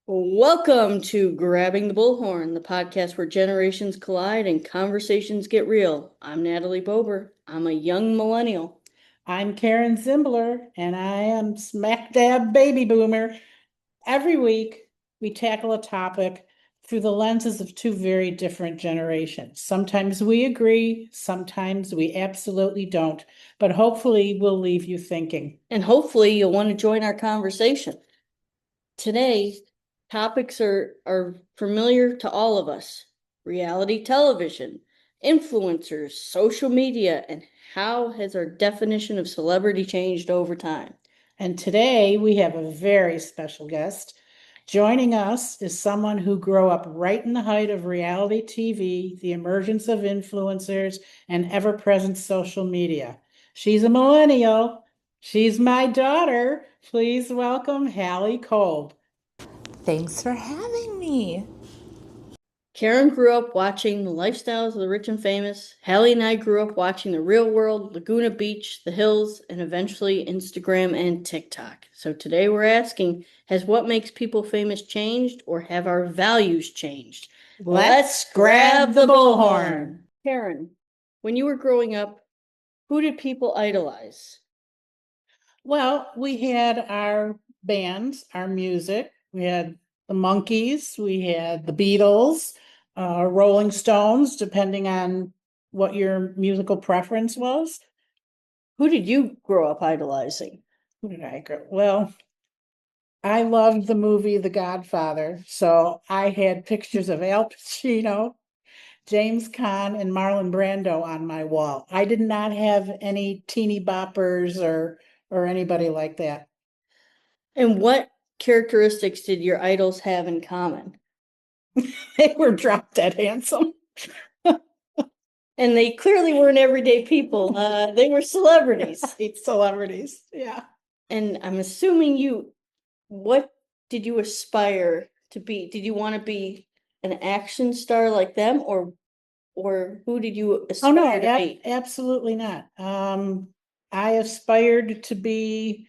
Welcome to Grabbing the Bullhorn, the podcast where generations collide and conversations get real. I'm Natalie Bober. I'm a young millennial. I'm Karen Zimbler, and I am smack dab baby boomer. Every week, we tackle a topic through the lenses of two very different generations. Sometimes we agree, sometimes we absolutely don't, but hopefully we'll leave you thinking. And hopefully you'll want to join our conversation. Today, topics are familiar to all of us. Reality television, influencers, social media, and how has our definition of celebrity changed over time? And today we have a very special guest. Joining us is someone who grew up right in the height of reality TV, the emergence of influencers, and ever-present social media. She's a millennial. She's my daughter. Please welcome Hallie Kolb. Thanks for having me. Karen grew up watching the lifestyles of the rich and famous. Hallie and I grew up watching The Real World, Laguna Beach, The Hills, and eventually Instagram and TikTok. So today we're asking, has what makes people famous changed, or have our values changed? Let's grab the bullhorn. Karen, when you were growing up, who did people idolize? Well, we had our bands, our music. We had the Monkees, we had the Beatles, Rolling Stones, depending on what your musical preference was. Who did you grow up idolizing? Who did I grow? Well, I loved the movie The Godfather, so I had pictures of Al Pacino, James Caan, and Marlon Brando on my wall. I did not have any teeny boppers or anybody like that. And what characteristics did your idols have in common? They were drop dead handsome. And they clearly weren't everyday people. They were celebrities. Celebrities, yeah. And I'm assuming what did you aspire to be? Did you want to be an action star like them, or who did you Oh, no, aspire to be? absolutely not. I aspired to be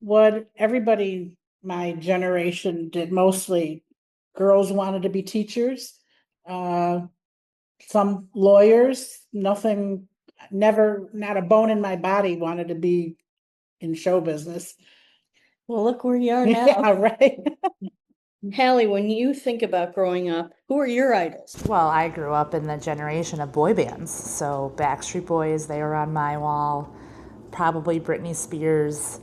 what everybody my generation did, mostly girls wanted to be teachers, some lawyers, nothing, never, not a bone in my body wanted to be in show business. Well, look where you are now. Yeah, right. Hallie, when you think about growing up, who are your idols? Well, I grew up in the generation of boy bands. So Backstreet Boys, they were on my wall. Probably Britney Spears.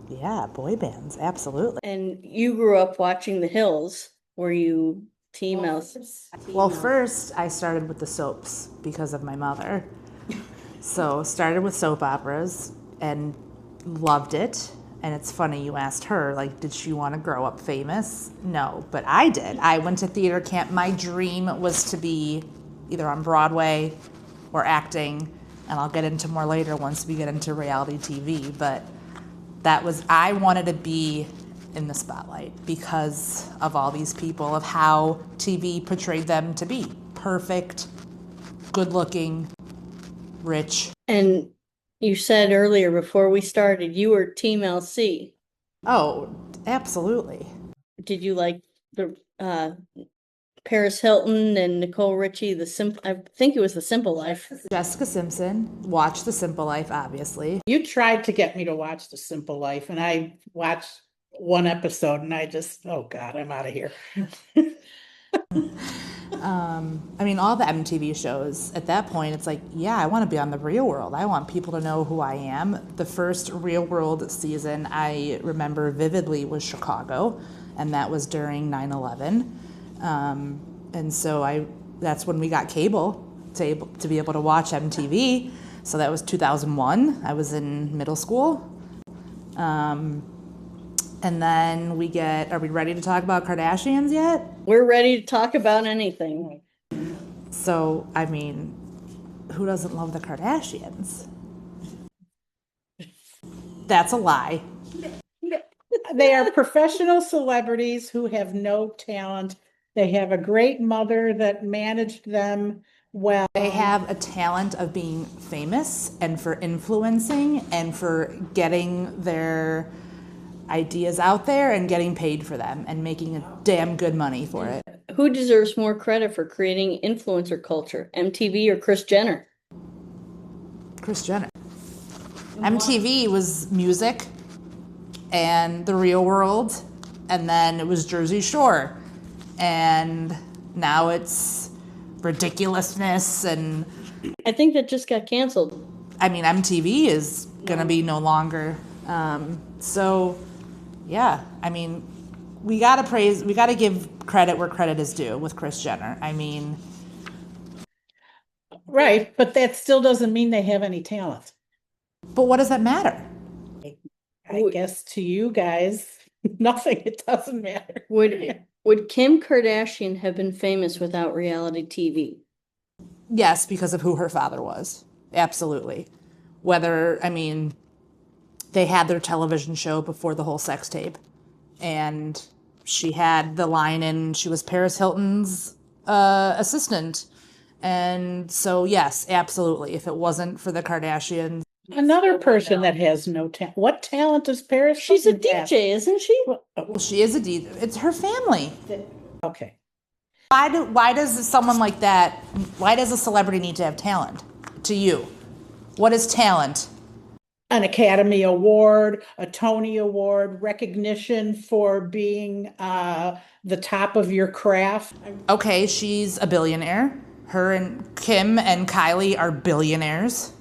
Yeah, boy bands, absolutely. And you grew up watching The Hills. Were you Team Elsa? Well, first I started with the soaps because of my mother. So started with soap operas and loved it. And it's funny you asked her, like, did she want to grow up famous? No, but I did. I went to theater camp. My dream was to be either on Broadway or acting, and I'll get into more later once we get into reality TV. But I wanted to be in the spotlight because of all these people, of how TV portrayed them to be. Perfect, good looking, rich. And you said earlier before we started, you were Team LC. Oh, absolutely. Did you like the Paris Hilton and Nicole Richie, I think it was The Simple Life? Jessica Simpson, watch The Simple Life, obviously. You tried to get me to watch The Simple Life, and I watched one episode and I just, oh God, I'm out of here. All the MTV shows, at that point, it's like, yeah, I want to be on The Real World. I want people to know who I am. The first Real World season I remember vividly was Chicago, and that was during 9/11. And so that's when we got cable to be able to watch MTV. So that was 2001. I was in middle school. And then are we ready to talk about Kardashians yet? We're ready to talk about anything. So, who doesn't love the Kardashians? That's a lie. They are professional celebrities who have no talent. They have a great mother that managed them well. They have a talent of being famous and for influencing and for getting their ideas out there and getting paid for them and making a damn good money for it. Who deserves more credit for creating influencer culture, MTV or Kris Jenner? Kris Jenner. MTV was music and The Real World, and then it was Jersey Shore, and now it's ridiculousness. And I think that just got canceled. I mean, MTV is gonna be no longer. So yeah, I mean, we gotta give credit where credit is due with Kris Jenner. I mean, Right, but that still doesn't mean they have any talent. but what does that matter? I guess to you guys, nothing, it doesn't matter. Would Kim Kardashian have been famous without reality TV? Yes, because of who her father was. Absolutely. I mean, they had their television show before the whole sex tape. And she had the line in, she was Paris Hilton's assistant. And so, yes, absolutely. If it wasn't for the Kardashians. Another person that has no talent. What talent does Paris? She's a Hilton have? DJ, isn't she? Well, she is a DJ. It's her family. Okay. Why does someone like that, why does a celebrity need to have talent to you? What is talent? An Academy Award, a Tony Award, recognition for being the top of your craft. Okay, she's a billionaire. Her and Kim and Kylie are billionaires.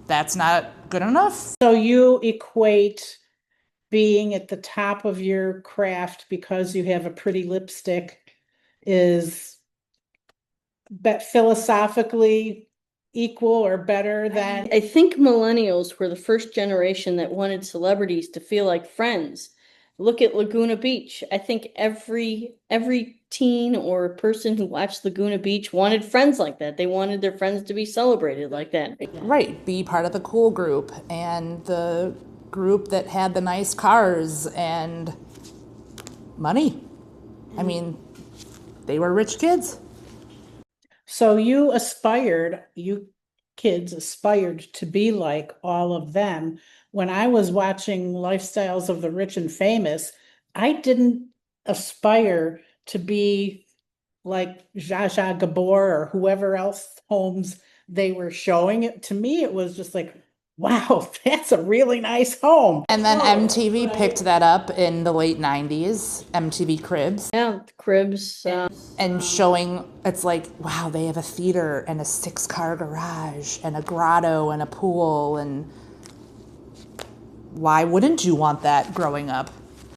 That's not good enough. So you equate being at the top of your craft because you have a pretty lipstick is philosophically equal or better than. I think millennials were the first generation that wanted celebrities to feel like friends. Look at Laguna Beach. I think every teen or person who watched Laguna Beach wanted friends like that. They wanted their friends to be celebrated like that. Right, be part of the cool group and the group that had the nice cars and money. I mean, they were rich kids. So you kids aspired to be like all of them. When I was watching Lifestyles of the Rich and Famous, I didn't aspire to be like Zsa Zsa Gabor or whoever else homes they were showing it. To me, it was just like, wow, that's a really nice home. And then MTV picked that up in the late 90s, MTV Cribs. Yeah, Cribs. And showing, it's like, wow, they have a theater and a 6-car garage and a grotto and a pool. And why wouldn't you want that growing up?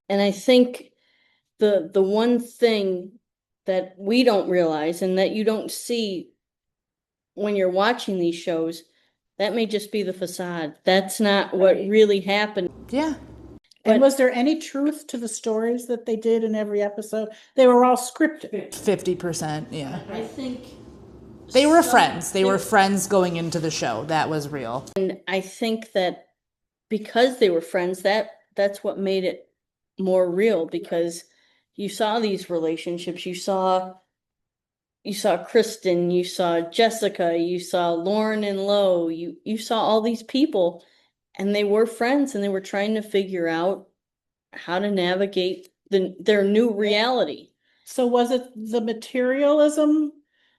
And I think the one thing that we don't realize and that you don't see when you're watching these shows, that may just be the facade. That's not what really happened. Yeah. And was there any truth to the stories that they did in every episode? They were all scripted. 50%, yeah. I think They were friends. They were friends going into the show. That was real. And I think that because they were friends, that's what made it more real, because you saw these relationships. You saw Kristen, you saw Jessica, you saw Lauren and Lo, you saw all these people, and they were friends, and they were trying to figure out how to navigate their new reality. So was it the materialism?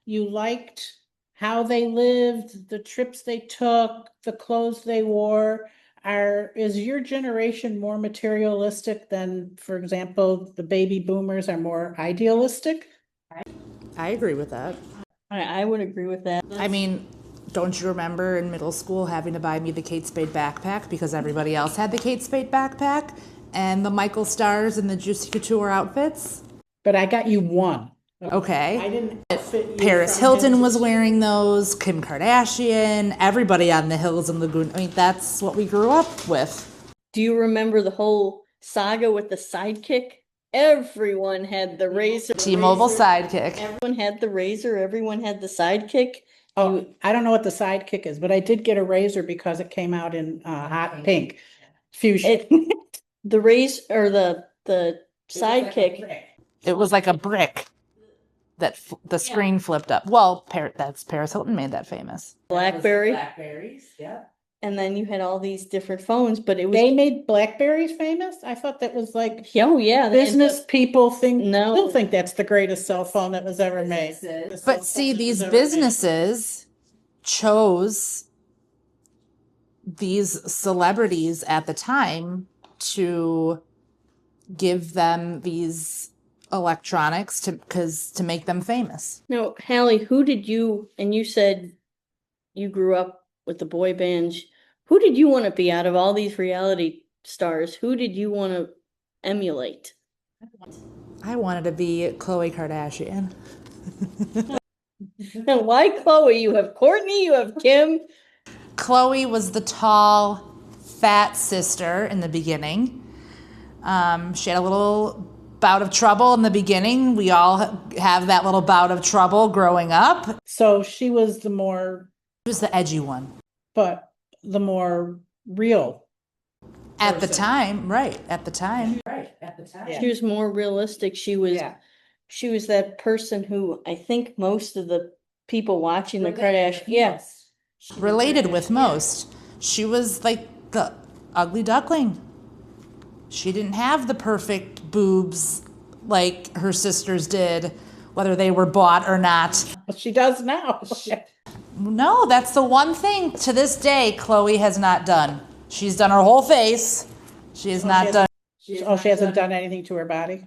You liked how they lived, the trips they took, the clothes they wore? Is your generation more materialistic than, for example, the baby boomers are more idealistic? I agree with that. I would agree with that. I mean, don't you remember in middle school having to buy me the Kate Spade backpack because everybody else had the Kate Spade backpack and the Michael Stars and the Juicy Couture outfits? But I got you one. Okay. I didn't outfit you Paris from Hilton him. was wearing those, Kim Kardashian, everybody on the hills and Laguna. I mean, that's what we grew up with. Do you remember the whole saga with the sidekick? Everyone had the razor. T-Mobile sidekick. Everyone had the razor. Everyone had the sidekick. Oh, I don't know what the sidekick is, but I did get a razor because it came out in hot pink fuchsia. The razor or the sidekick. It was like a brick that the screen flipped up. Well, that's Paris Hilton made that famous. Blackberry. Blackberries, yeah. and then you had all these different phones, but it was, They made Blackberries famous? I thought that was like oh, yeah. business people think, No. still think that's the greatest cell phone that was ever made. But see, these businesses chose these celebrities at the time to give them these electronics to make them famous. No, Hallie, who did you, and you said you grew up with the boy bands. Who did you want to be out of all these reality stars? Who did you want to emulate? I wanted to be Khloe Kardashian. And why Chloe? You have Courtney, you have Kim. Khloe was the tall, fat sister in the beginning. She had a little bout of trouble in the beginning. We all have that little bout of trouble growing up. So she was the more, She was the edgy one. but the more real. At the time, right. At the time. Yeah. She was more realistic. She was that person who I think most of the people watching the Kardashians, yes, Related with most. She was like the ugly duckling. She didn't have the perfect boobs like her sisters did, whether they were bought or not. She does now. No, that's the one thing to this day Khloe has not done. She's done her whole face. She has not done Oh, she hasn't done anything to her body?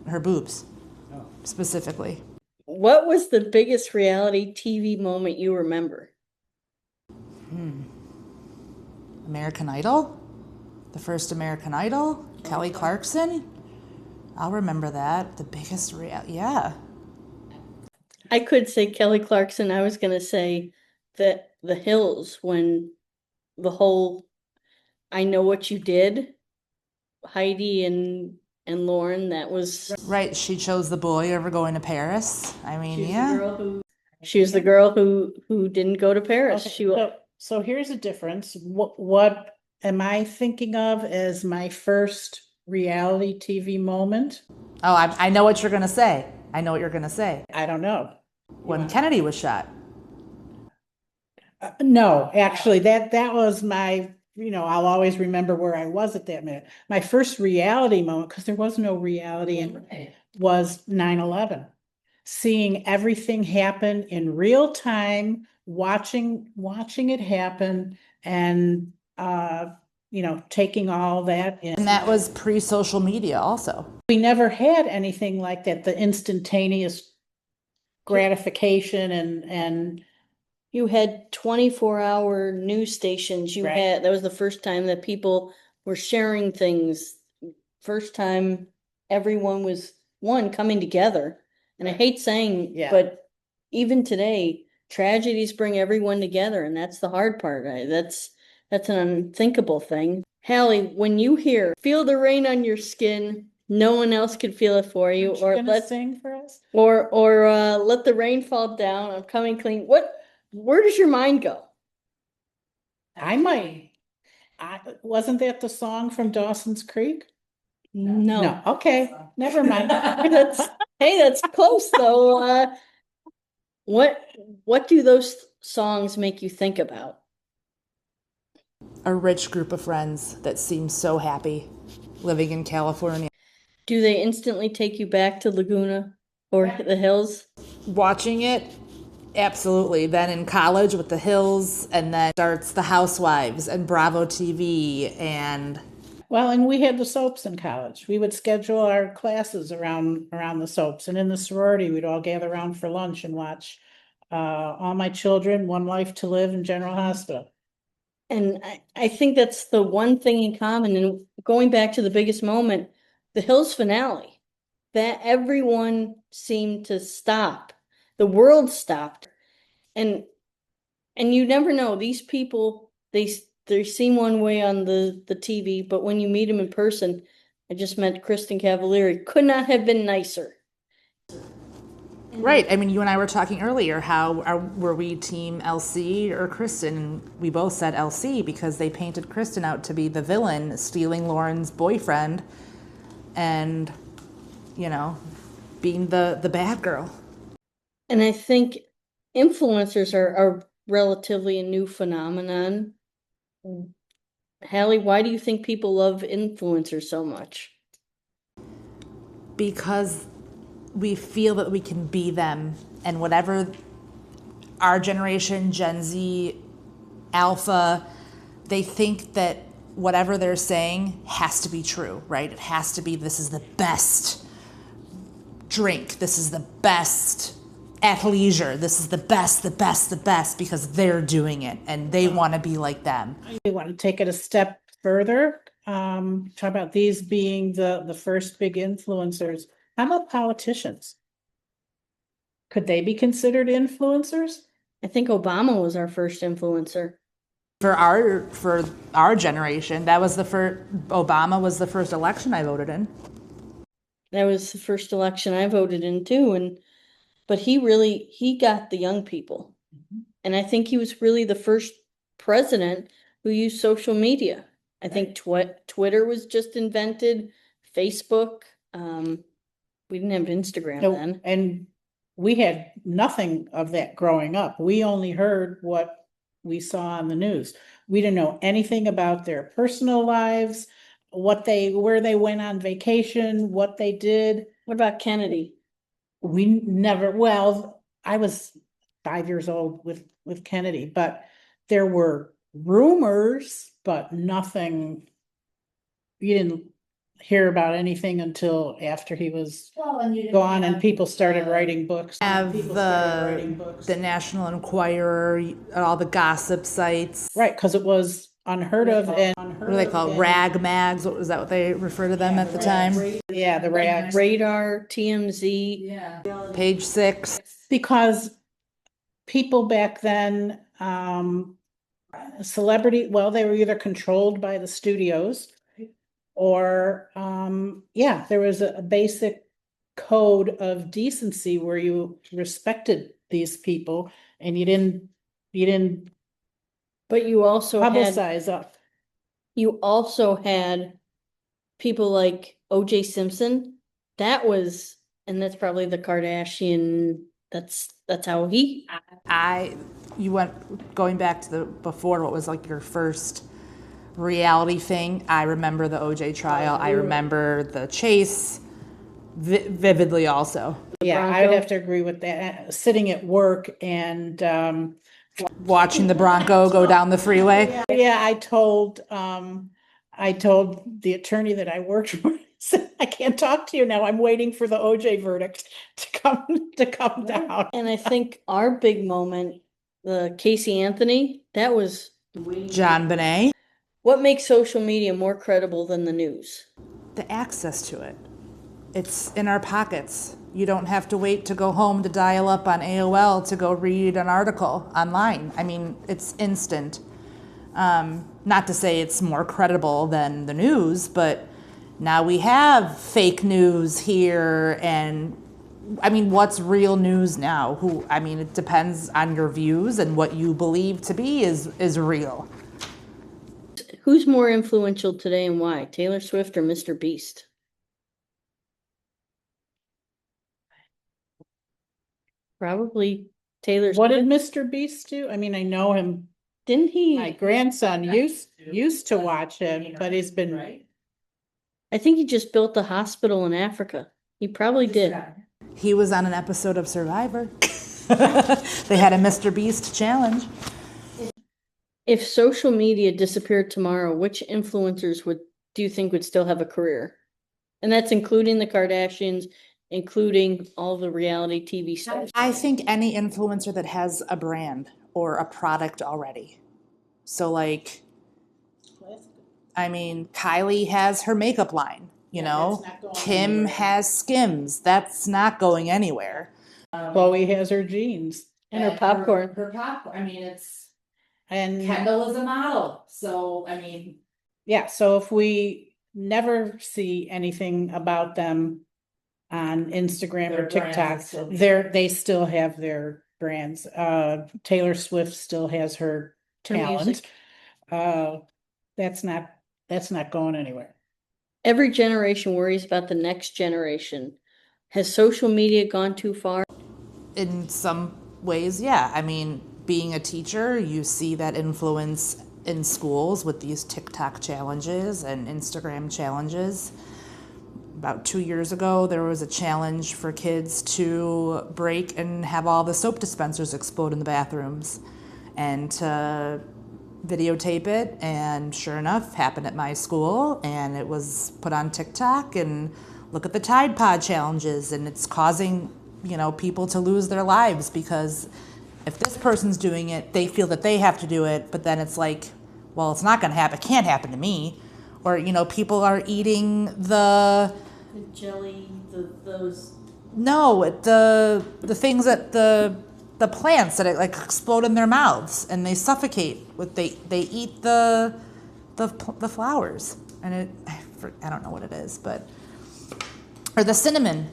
her boobs, specifically. What was the biggest reality TV moment you remember? American Idol? The first American Idol? Kelly Clarkson? I'll remember that. The biggest yeah. I could say Kelly Clarkson. I was gonna say that The Hills, when the whole I Know What You Did, Heidi and Lauren, that was Right, she chose the boy over going to Paris. I mean, yeah. She was the girl who didn't go to Paris. Okay, She so here's a difference. What am I thinking of as my first reality TV moment? Oh, I know what you're going to say. I know what you're going to say. I don't know. When Kennedy was shot. No, actually, that was my, I'll always remember where I was at that minute. My first reality moment, because there was no reality in, was 9/11. Seeing everything happen in real time, watching it happen, and taking all that in. And that was pre-social media also. We never had anything like that, the instantaneous gratification and you had 24-hour news stations. You Right. had that was the first time that people were sharing things. First time everyone was coming together. And I hate saying, Yeah. but even today, tragedies bring everyone together, and that's the hard part. That's an unthinkable thing. Hallie, when you feel the rain on your skin, no one else could feel it for you, Aren't you or gonna let sing for us? let the rain fall down. I'm coming clean. Where does your mind go? Wasn't that the song from Dawson's Creek? No. No, okay, never mind. That's close though. What do those songs make you think about? A rich group of friends that seemed so happy living in California. Do they instantly take you back to Laguna or the Hills? Watching it, absolutely. Then in college with the Hills, and then starts the Housewives and Bravo TV and Well, and we had the soaps in college. We would schedule our classes around the soaps, and in the sorority, we'd all gather around for lunch and watch All My Children, One Life to Live, and General Hospital. And I think that's the one thing in common. And going back to the biggest moment, the Hills finale, that everyone seemed to stop. The world stopped. And you never know, these people, they seem one way on the TV, but when you meet them in person, I just met Kristen Cavallari, could not have been nicer. right. I mean, you and I were talking earlier. Were we team LC or Kristen? We both said LC because they painted Kristen out to be the villain, stealing Lauren's boyfriend, and being the bad girl. And I think influencers are relatively a new phenomenon. Hallie, why do you think people love influencers so much? Because we feel that we can be them, and whatever our generation, Gen Z, Alpha, they think that whatever they're saying has to be true, right? It has to be, this is the best drink, this is the best athleisure, this is the best, the best, the best, because they're doing it and they want to be like them. We want to take it a step further. Talk about these being the first big influencers. How about politicians? Could they be considered influencers? I think Obama was our first influencer. For our generation, that was the first, Obama was the first election I voted in. That was the first election I voted in too, but he got the young people. And I think he was really the first president who used social media. I think Twitter was just invented, Facebook. We didn't have Instagram No, then. and we had nothing of that growing up. We only heard what we saw on the news. We didn't know anything about their personal lives, where they went on vacation, what they did. What about Kennedy? We never, well, I was 5 years old with Kennedy, but there were rumors, but nothing. You didn't hear about anything until after he was gone and people started writing books. Have the National Enquirer, all the gossip sites. Right, because it was unheard of and. What do they call rag mags? What was that? What they refer to them at the time? Yeah, the rags. Radar, TMZ. Page 6. Because people back then, celebrity, well, they were either controlled by the studios or, there was a basic code of decency where you respected these people and you didn't But you also had publicize up. you also had people like O.J. Simpson. And that's probably the Kardashian. That's how he. You went going back to before, what was like your first reality thing? I remember the OJ trial. I remember the chase vividly also. Yeah, I would have to agree with that. Sitting at work and, watching the Bronco go down the freeway. yeah, I told the attorney that I worked for, I can't talk to you now. I'm waiting for the OJ verdict to come down. And I think our big moment, the Casey Anthony, that was John Bonet. what makes social media more credible than the news. The access to it. It's in our pockets. You don't have to wait to go home to dial up on AOL to go read an article online. I mean, it's instant. Not to say it's more credible than the news, but now we have fake news here. And I mean, what's real news now? It depends on your views, and what you believe to be is real. Who's more influential today and why? Taylor Swift or Mr. Beast? Probably Taylor What Swift. did Mr. Beast do? I mean, I know him. Didn't he? My grandson used to watch him, but he's been. I think he just built a hospital in Africa. He probably did. He was on an episode of Survivor. They had a Mr. Beast challenge. If social media disappeared tomorrow, which influencers do you think would still have a career? And that's including the Kardashians, including all the reality TV stars. I think any influencer that has a brand or a product already. So like, I mean, Kylie has her makeup line, Kim has Skims. That's not going anywhere. Chloe has her jeans. And her popcorn. Her popcorn. I mean, And Kendall is a model. So, I mean. yeah, so if we never see anything about them on Instagram or TikTok, they still have their brands. Taylor Swift still has her talent. That's not going anywhere. Every generation worries about the next generation. Has social media gone too far? In some ways, yeah. I mean, being a teacher, you see that influence in schools with these TikTok challenges and Instagram challenges. About 2 years ago, there was a challenge for kids to break and have all the soap dispensers explode in the bathrooms and to videotape it. And sure enough, happened at my school, and it was put on TikTok. And look at the Tide Pod challenges, and it's causing, people to lose their lives because if this person's doing it, they feel that they have to do it, but then it's like, well, it's not going to happen. It can't happen to me. Or, people are eating The jelly, those. no, the things that the plants that like explode in their mouths and they suffocate. They eat the flowers, and I don't know what it is, but or the cinnamon.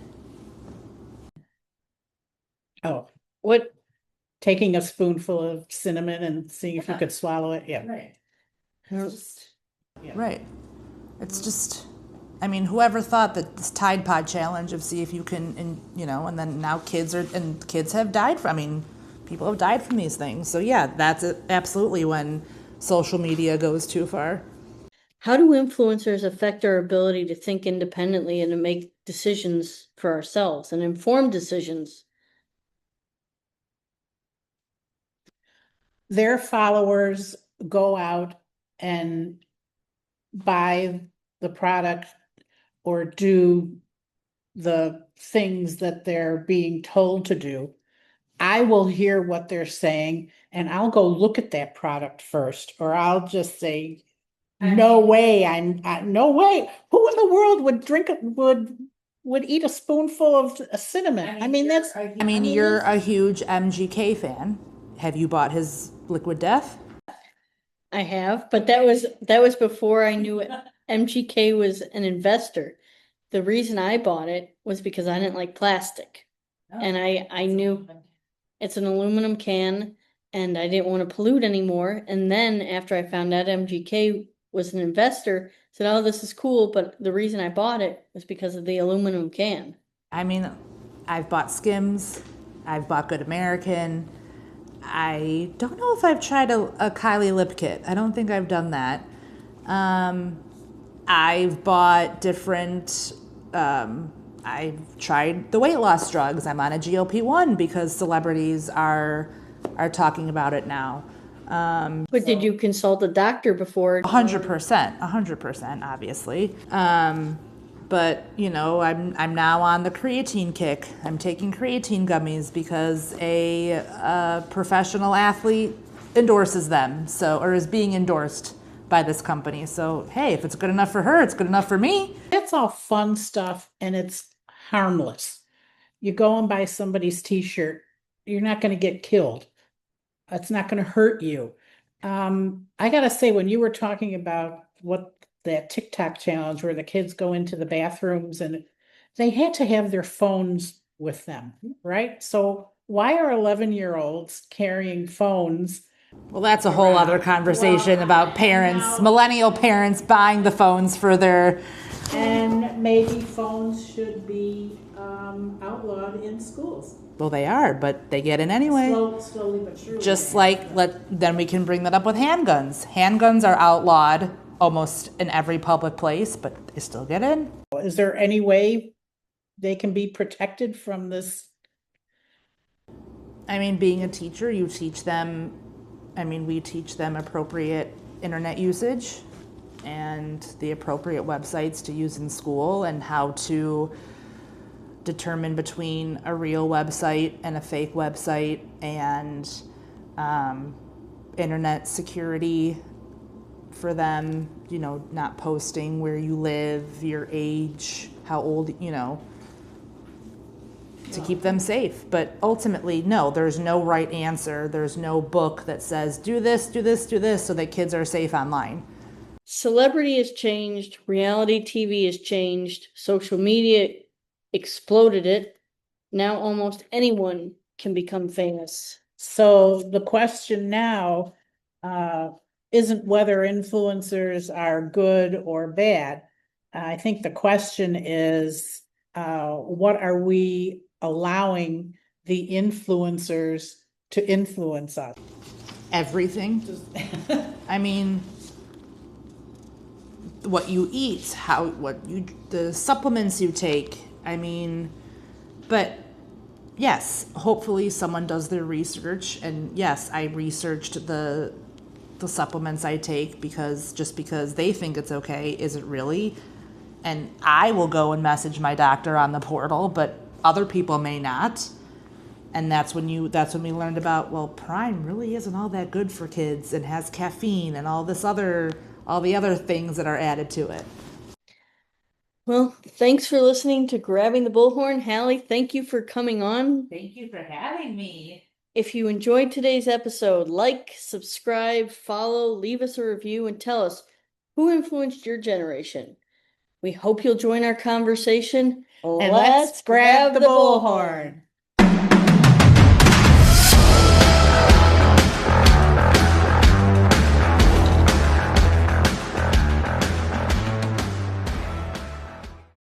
Oh, What? taking a spoonful of cinnamon and seeing if you could swallow it. Yeah. Right. I don't- Right. It's just, whoever thought that this Tide Pod challenge of see if you can, and then now kids have died from, people have died from these things. So yeah, that's absolutely when social media goes too far. How do influencers affect our ability to think independently and to make decisions for ourselves and informed decisions? Their followers go out and buy the product or do the things that they're being told to do. I will hear what they're saying and I'll go look at that product first, or I'll just say, no way, no way. Who in the world would would eat a spoonful of cinnamon? That's. You're a huge MGK fan. Have you bought his Liquid Death? I have, but that was before I knew MGK was an investor. The reason I bought it was because I didn't like plastic. And I knew it's an aluminum can and I didn't want to pollute anymore. And then after I found out MGK was an investor, I said, oh, this is cool. But the reason I bought it was because of the aluminum can. I've bought Skims. I've bought Good American. I don't know if I've tried a Kylie lip kit. I don't think I've done that. I've bought different, I've tried the weight loss drugs. I'm on a GLP-1 because celebrities are talking about it now. But did you consult a doctor before? 100%, obviously. But I'm now on the creatine kick. I'm taking creatine gummies because a professional athlete endorses them, or is being endorsed by this company. So hey, if it's good enough for her, it's good enough for me. That's all fun stuff and it's harmless. You go and buy somebody's t-shirt, you're not going to get killed. It's not going to hurt you. I gotta say, when you were talking about that TikTok challenge where the kids go into the bathrooms and they had to have their phones with them, right? So why are 11-year-olds carrying phones? Well, that's a whole other conversation about parents, millennial parents buying the phones for their. And maybe phones should be outlawed in schools. Well, they are, but they get in anyway. Slowly but surely. Just then we can bring that up with handguns. Handguns are outlawed almost in every public place, but they still get in. Is there any way they can be protected from this? Being a teacher, you teach them, we teach them appropriate internet usage and the appropriate websites to use in school and how to determine between a real website and a fake website and internet security for them, not posting where you live, your age, how old, to keep them safe. But ultimately, no, there's no right answer. There's no book that says, do this, do this, do this, so that kids are safe online. Celebrity has changed. Reality TV has changed. Social media exploded it. Now almost anyone can become famous. So the question now isn't whether influencers are good or bad. I think the question is, what are we allowing the influencers to influence us? Everything. I mean, what you eat, the supplements you take. I mean, but yes, hopefully someone does their research, and yes, I researched the supplements I take because they think it's okay, is it really? And I will go and message my doctor on the portal, but other people may not. And that's when we learned about, well, Prime really isn't all that good for kids and has caffeine and all the other things that are added to it. Well, thanks for listening to Grabbing the Bullhorn. Hallie, thank you for coming on. Thank you for having me. If you enjoyed today's episode, like, subscribe, follow, leave us a review, and tell us who influenced your generation. We hope you'll join our conversation. And let's grab the bullhorn.